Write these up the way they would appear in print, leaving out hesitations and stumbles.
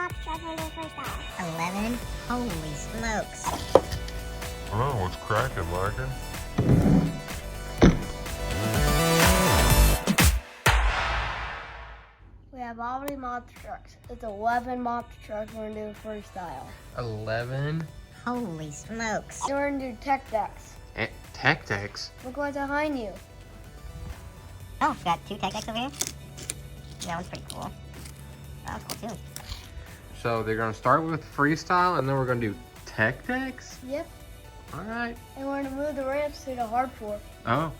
monster truck we're doing freestyle? 11? Holy smokes. I don't know what's cracking, Larkin. We have all many monster trucks. It's 11 monster trucks we're gonna do freestyle. 11? Holy smokes. And we're gonna do tech decks. Tech decks? Look what's behind you. Oh, got 2 tech decks over here. That one's pretty cool. That one's cool too. So they're gonna start with freestyle and then we're gonna do tech decks? Yep. Alright. And we're gonna move the ramps to the hard floor. Oh,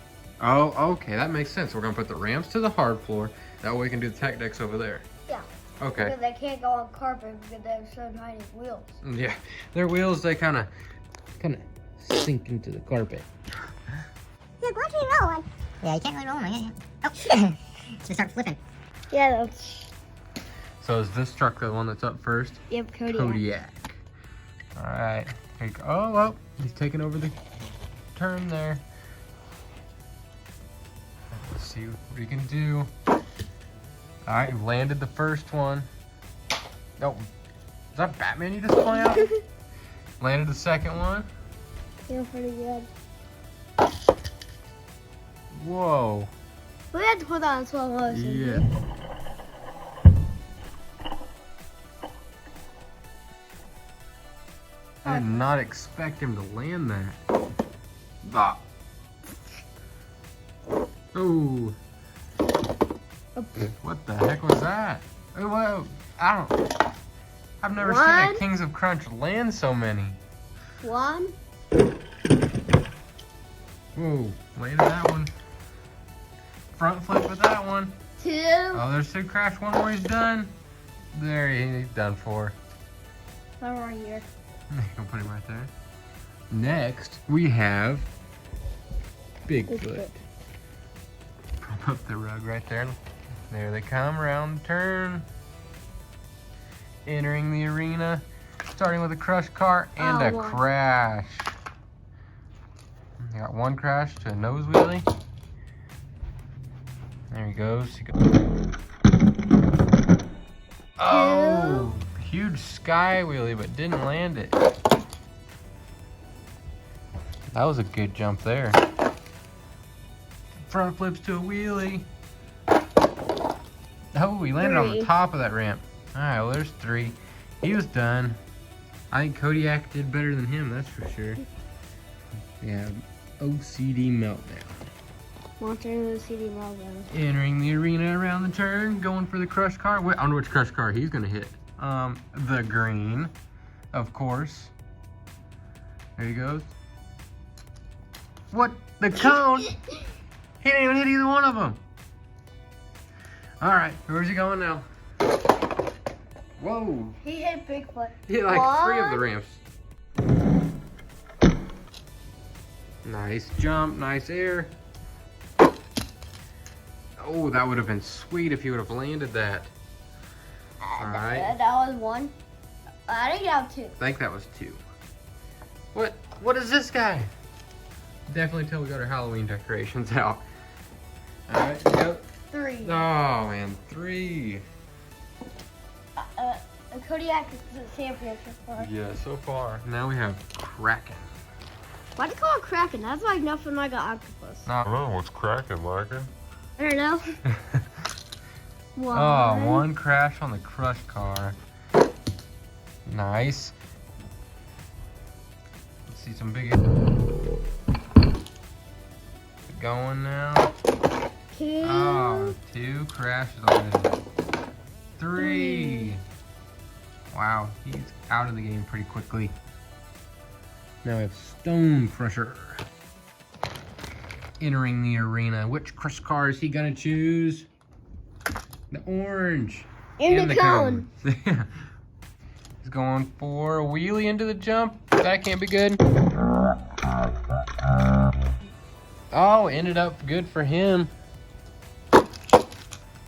okay, that makes sense. We're gonna put the ramps to the hard floor. That way we can do the tech decks over there. Yeah. Okay. Because they can't go on carpet because they have so tiny wheels. Yeah, their wheels, they kind of sink into the carpet. Look, watch me roll one. Yeah, you can't really roll them. Oh, just start flipping. Yeah, that's... So is this truck the one that's up first? Yep, Kodiak. Kodiak. Alright. Oh, he's taking over the turn there. Let's see what he can do. Alright, you landed the first one. Oh, is that Batman you just point out? Landed the second one. Feel pretty good. Whoa. We had to put that on slow motion. Yeah. I did not expect him to land that. Ah. Ooh. What the heck was that? Oh, whoa. I've never seen a Kings of Crunch land so many. 1. Ooh, landed that one. Front flip with that one. 2. Oh, there's 2 crash. One more, he's done. There, he's done for. One right here. You can put him right there. Next, we have Bigfoot. Prop up the rug right there. There they come around the turn. Entering the arena. Starting with a crush car and a crash. You got 1 crash to a nose wheelie. There he goes. Oh! Huge sky wheelie, but didn't land it. That was a good jump there. Front flips to a wheelie. Oh, he landed on the top of that ramp. Alright, well, there's 3. He was done. I think Kodiak did better than him, that's for sure. Yeah, OCD meltdown. Monster CD meltdown. Entering the arena around the turn, going for the crush car. I wonder which crush car he's gonna hit. The green, of course. There he goes. What? The cone? He didn't even hit either one of them. All right, where's he going now? Whoa. He hit Bigfoot. He hit like 3 of the ramps. Nice jump, nice air. Oh, that would have been sweet if he would have landed that. All right. That was 1. I think that was 2. I think that was 2. What is this guy? Definitely till we got our Halloween decorations out. All right, go. 3. Oh man, 3. Kodiak is the champion so far. Yeah, so far. Now we have Kraken. Why do you call it Kraken? That's like nothing like an octopus. I don't know what's cracking, Larkin. I don't know. 1. Oh, 1 crash on the crush car. Nice. Let's see some big. Going now. 2. Oh, 2 crashes already. 3. Wow, he's out of the game pretty quickly. Now we have Stone Crusher entering the arena. Which crush car is he gonna choose? The orange. And the cone. Yeah. He's going for a wheelie into the jump. That can't be good. Oh, ended up good for him.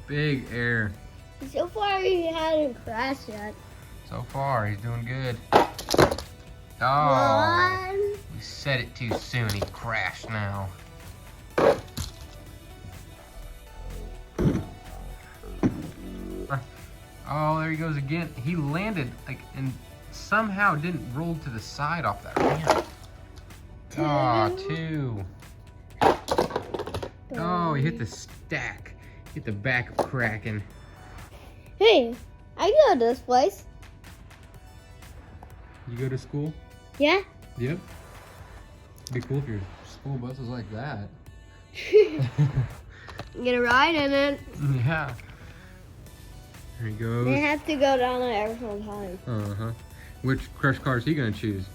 Big air. So far, he hasn't crashed yet. So far, he's doing good. Oh, 1. we said it too soon. He crashed now. Oh, there he goes again. He landed like and somehow didn't roll to the side off that ramp. Oh, 2. Oh, he hit the stack. Hit the back of Kraken. Hey, I go to this place. You go to school? Yeah? Yep. It'd be cool if your school bus was like that. Get a ride in it. Yeah. There he goes. They have to go down there every single time. Uh-huh. Which crush car is he gonna choose?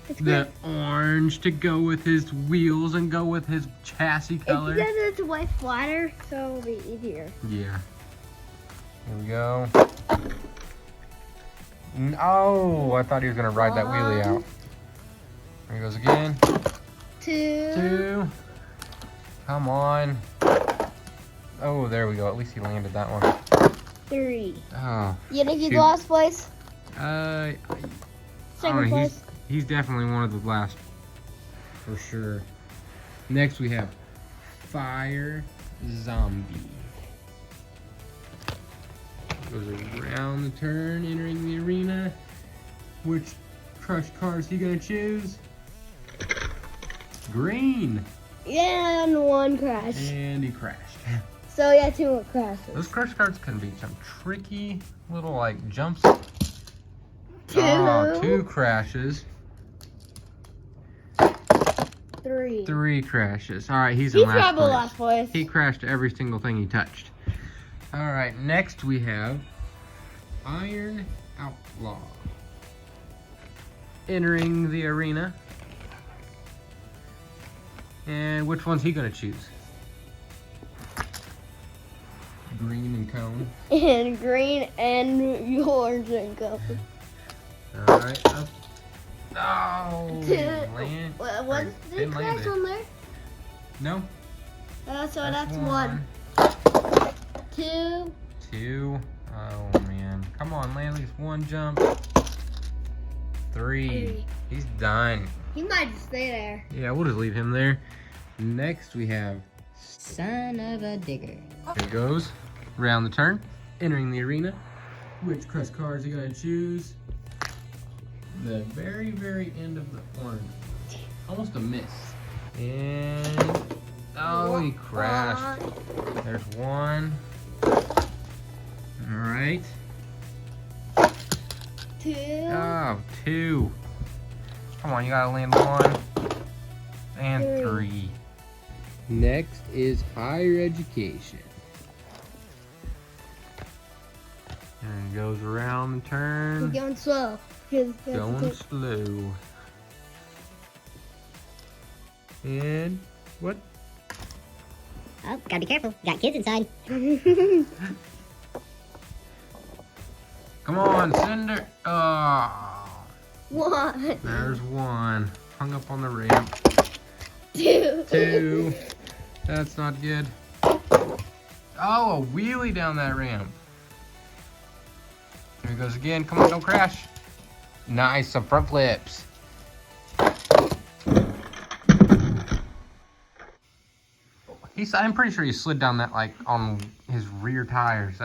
It's The orange to go with his wheels and go with his chassis color. It's because it's way flatter, so it'll be easier. Yeah. Here we go. Oh, I thought he was gonna ride that wheelie out. There he goes again. 2. 2. Come on. Oh, there we go. At least he landed that one. 3. Oh. You think he's shoot. last place? I Second don't know, place? He's definitely one of the last, for sure. Next we have Fire Zombie. Goes around the turn, entering the arena. Which crush car is he gonna choose? Green. And 1 crash. And he crashed. So yeah, 2 more crashes. Those crush cards can be some tricky little like jumps. 2. Oh, 2 crashes. 3. 3 crashes. All right, he's in He's last probably place. last place. He crashed every single thing he touched. All right, next we have Iron Outlaw. Entering the arena. And which one's he gonna choose? Green and cone. And green and orange and gold. All right, up. Oh, land. What or did didn't land crash it. on there? No. So that's 1. 2. 2. Oh man. Come on, land at least 1 jump. 3. He's done. He might just stay there. Yeah, we'll just leave him there. Next we have Son of a digger. There he goes. Round the turn. Entering the arena. Which crush car is he gonna choose? The very, very end of the orange. Almost a miss. And oh, he crashed. There's 1. Alright. 2. Oh, 2. Come on, you gotta land 1. And 3. Next is higher education. And it goes around the He's turn. going slow. Going slow. And what? Oh, gotta be careful. Got kids inside. Come on, Cinder. Oh, 1. there's 1. Hung up on the ramp. 2. 2. That's not good. Oh, a wheelie down that ramp. Here he goes again. Come on, don't crash. Nice, some front flips. I'm pretty sure he slid down that like on his rear tires.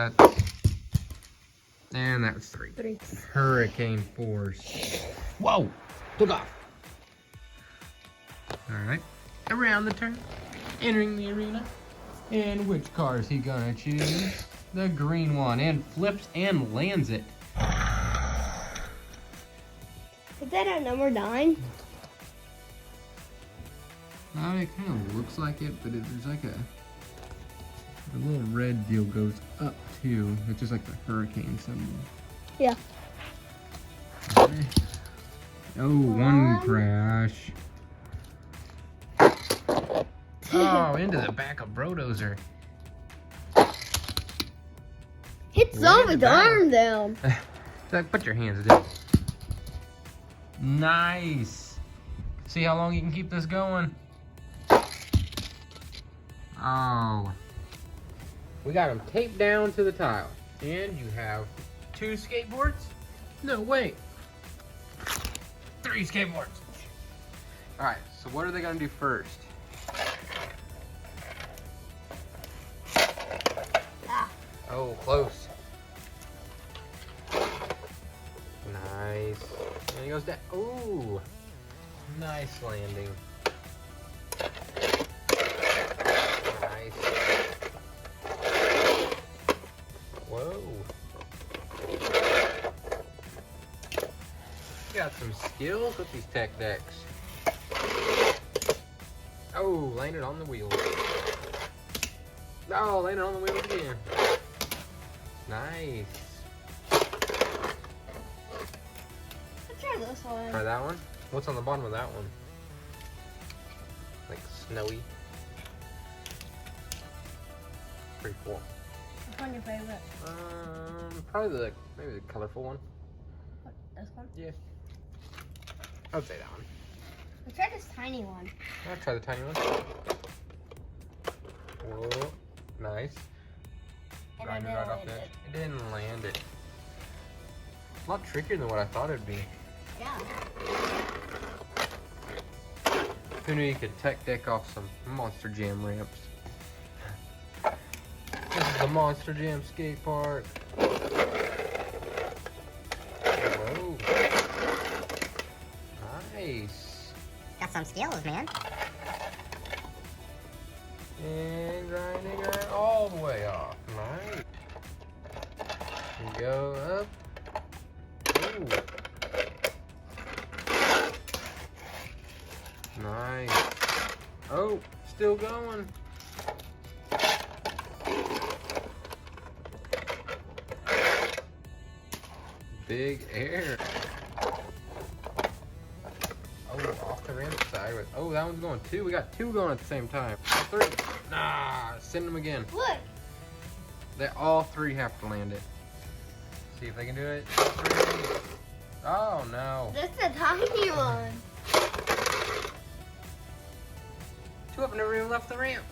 And that's 3. 3. Hurricane force. Whoa! Took off. Alright. Around the turn. Entering the arena. And which car is he gonna choose? The green one. And flips and lands it. Is that at number 9? It kind of looks like it, but there's like the little red deal goes up too. It's just like the hurricane symbol. Yeah. Okay. Oh, 1 crash. Oh, into the back of Brodozer. Hit Zombie's down. arm down. Like, put your hands down. Nice. See how long you can keep this going? Oh. We got them taped down to the tile. And you have 2 skateboards? No, wait. 3 skateboards. Alright, so what are they going to do first? Oh, close. he goes down. Ooh, nice landing. Nice. Whoa. Got some skills with these tech decks. Oh, landed on the wheels. Oh, landed on the wheels again. Nice. Let's try this one. Try that one. What's on the bottom of that one? Like snowy. Pretty cool. Which one your favorite? Probably maybe the colorful one. What, this one? Yeah. I would say that one. Let's try this tiny one. I'll try the tiny one. Whoa, nice. And Grinded I right didn't off land there. it. It didn't land it. A lot trickier than what I thought it'd be. Yeah. Who knew you could tech deck off some Monster Jam ramps? This is the Monster Jam skate park. Whoa. Nice. Got some skills, man. And grinding her all the way off. Nice. And go up. Ooh. Nice. Oh, still going. Big air. Oh, off the ramp side. Oh, that one's going two. We got two going at the same time. Three. Nah, send them again. Look. All three have to land it. See if they can do it. All three. Oh, no. This is a tiny one. Two of them never even left the ramp.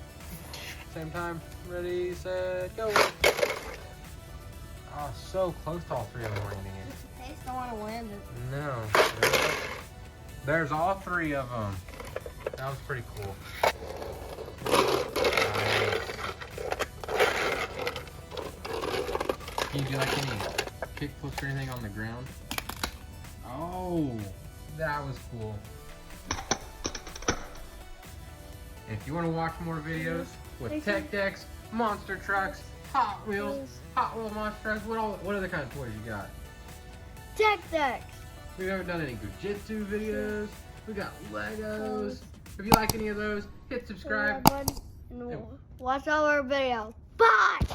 Same time. Ready, set, go. Oh, so close to all three of them landing it. I just don't want to land it. No. There's all three of them. That was pretty cool. Nice. Can you do like any kick flips or anything on the ground? Oh, that was cool. And if you want to watch more videos with tech decks, monster trucks, Hot Wheels, Hot Wheel monster trucks, what other kind of toys you got? Tech decks. We haven't done any Gujitsu videos. We got Legos. If you like any of those, hit subscribe. And watch all our videos. Bye.